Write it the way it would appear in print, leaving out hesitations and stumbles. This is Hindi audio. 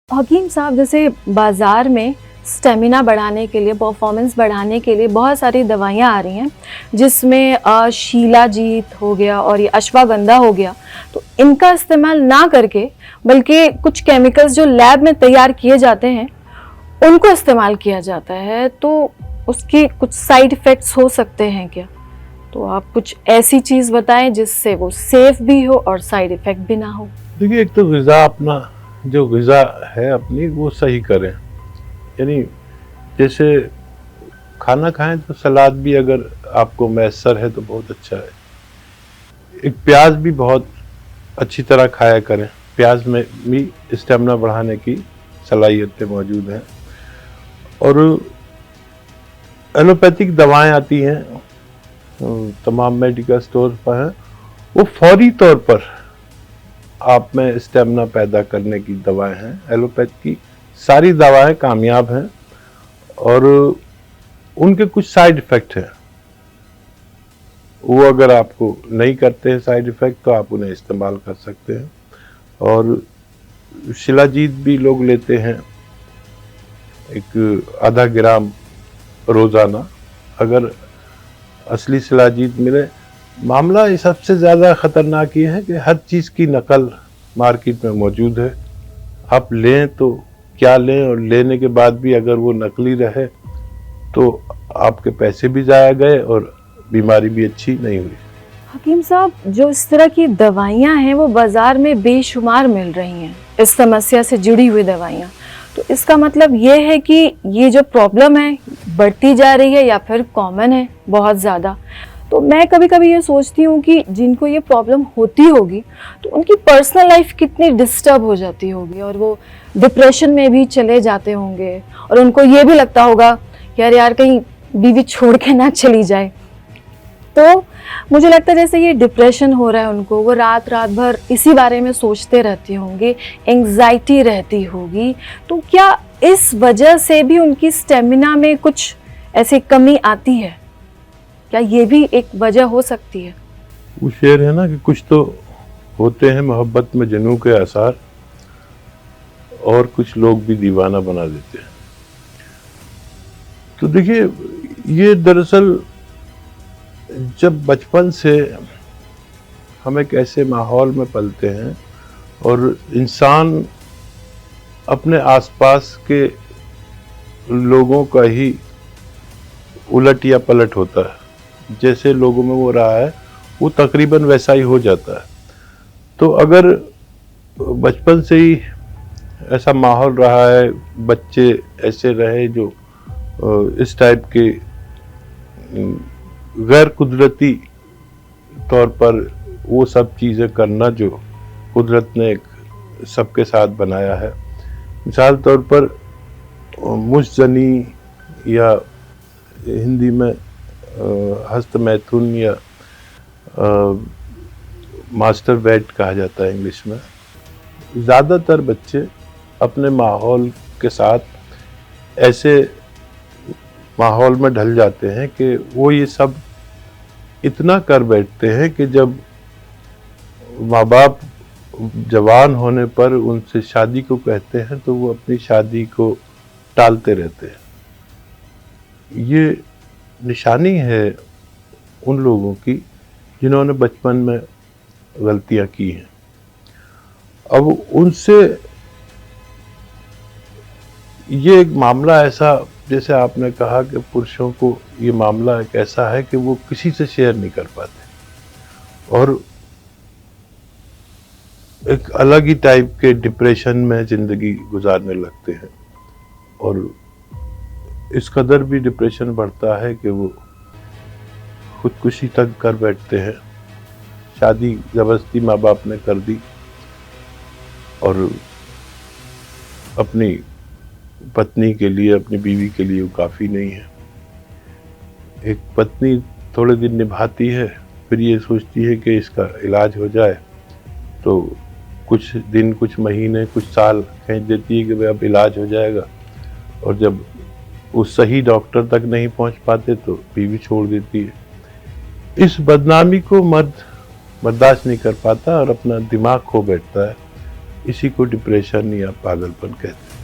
हकीम साहब, जैसे बाज़ार में स्टेमिना बढ़ाने के लिए, परफॉर्मेंस बढ़ाने के लिए बहुत सारी दवाइयाँ आ रही हैं, जिसमें शिलाजीत हो गया और ये अश्वगंधा हो गया। तो इनका इस्तेमाल ना करके बल्कि कुछ केमिकल्स जो लैब में तैयार किए जाते हैं, उनको इस्तेमाल किया जाता है। तो उसके कुछ साइड इफ़ेक्ट्स हो सकते हैं क्या? तो आप कुछ ऐसी चीज़ बताएँ जिससे वो सेफ़ भी हो और साइड इफ़ेक्ट भी ना हो। देखिए, एक तो ग़िज़ा अपना जो ग़िज़ा है अपनी वो सही करें। यानी जैसे खाना खाएं तो सलाद भी अगर आपको मैसर है तो बहुत अच्छा है। एक प्याज भी बहुत अच्छी तरह खाया करें। प्याज में भी स्टेमिना बढ़ाने की सलाहियतें मौजूद हैं। और एलोपैथिक दवाएं आती हैं, तमाम मेडिकल स्टोर पर हैं। वो फौरी तौर पर आप में स्टेमिना पैदा करने की दवाएं हैं। एलोपैथ की सारी दवाएं कामयाब हैं और उनके कुछ साइड इफ़ेक्ट हैं। वो अगर आपको नहीं करते हैं साइड इफ़ेक्ट तो आप उन्हें इस्तेमाल कर सकते हैं। और शिलाजीत भी लोग लेते हैं, एक आधा ग्राम रोज़ाना। अगर असली शिलाजीत मिले, मामला ये सबसे ज़्यादा ख़तरनाक ये है कि हर चीज़ की नकल मार्केट में मौजूद है। आप लें तो क्या लें, और लेने के बाद भी अगर वो नकली रहे तो आपके पैसे भी ज़ाया गए और बीमारी भी अच्छी नहीं हुई। हकीम साहब, जो इस तरह की दवाइयाँ हैं वो बाज़ार में बेशुमार मिल रही हैं, इस समस्या से जुड़ी हुई दवाइयाँ। तो इसका मतलब ये है कि ये जो प्रॉब्लम है बढ़ती जा रही है या फिर कॉमन है बहुत ज़्यादा। तो मैं कभी-कभी ये सोचती हूँ कि जिनको ये प्रॉब्लम होती होगी तो उनकी पर्सनल लाइफ कितनी डिस्टर्ब हो जाती होगी और वो डिप्रेशन में भी चले जाते होंगे और उनको ये भी लगता होगा यार यार कहीं बीवी छोड़ के ना चली जाए। तो मुझे लगता है जैसे ये डिप्रेशन हो रहा है उनको, वो रात रात भर इसी बारे में सोचते रहते होंगे, एंग्जाइटी रहती होगी। तो क्या इस वजह से भी उनकी स्टेमिना में कुछ ऐसी कमी आती है? क्या ये भी एक वजह हो सकती है? वो शेर है ना कि कुछ तो होते हैं मोहब्बत में जनू के आसार, और कुछ लोग भी दीवाना बना देते हैं। तो देखिए, ये दरअसल जब बचपन से हम एक ऐसे माहौल में पलते हैं और इंसान अपने आसपास के लोगों का ही उलट या पलट होता है, जैसे लोगों में वो रहा है वो तकरीबन वैसा ही हो जाता है। तो अगर बचपन से ही ऐसा माहौल रहा है, बच्चे ऐसे रहे जो इस टाइप के गैर कुदरती तौर पर वो सब चीज़ें करना जो कुदरत ने एक सबके साथ बनाया है। मिसाल तौर पर मुश्जनी या हिंदी में हस्त मैथुन या मास्टर बेड कहा जाता है इंग्लिश में। ज़्यादातर बच्चे अपने माहौल के साथ ऐसे माहौल में ढल जाते हैं कि वो ये सब इतना कर बैठते हैं कि जब माँ बाप जवान होने पर उनसे शादी को कहते हैं तो वो अपनी शादी को टालते रहते हैं। ये निशानी है उन लोगों की जिन्होंने बचपन में गलतियां की हैं। अब उनसे ये एक मामला ऐसा, जैसे आपने कहा कि पुरुषों को ये मामला एक ऐसा है कि वो किसी से शेयर नहीं कर पाते और एक अलग ही टाइप के डिप्रेशन में ज़िंदगी गुजारने लगते हैं। और इस कदर भी डिप्रेशन बढ़ता है कि वो खुदकुशी तक कर बैठते हैं। शादी ज़बरदस्ती माँ बाप ने कर दी और अपनी पत्नी के लिए, अपनी बीवी के लिए वो काफ़ी नहीं है। एक पत्नी थोड़े दिन निभाती है, फिर ये सोचती है कि इसका इलाज हो जाए, तो कुछ दिन, कुछ महीने, कुछ साल खींच देती है कि भाई अब इलाज हो जाएगा, और जब उस सही डॉक्टर तक नहीं पहुंच पाते तो बीवी छोड़ देती है। इस बदनामी को मर्द बर्दाश्त नहीं कर पाता और अपना दिमाग खो बैठता है इसी को डिप्रेशन या पागलपन कहते हैं।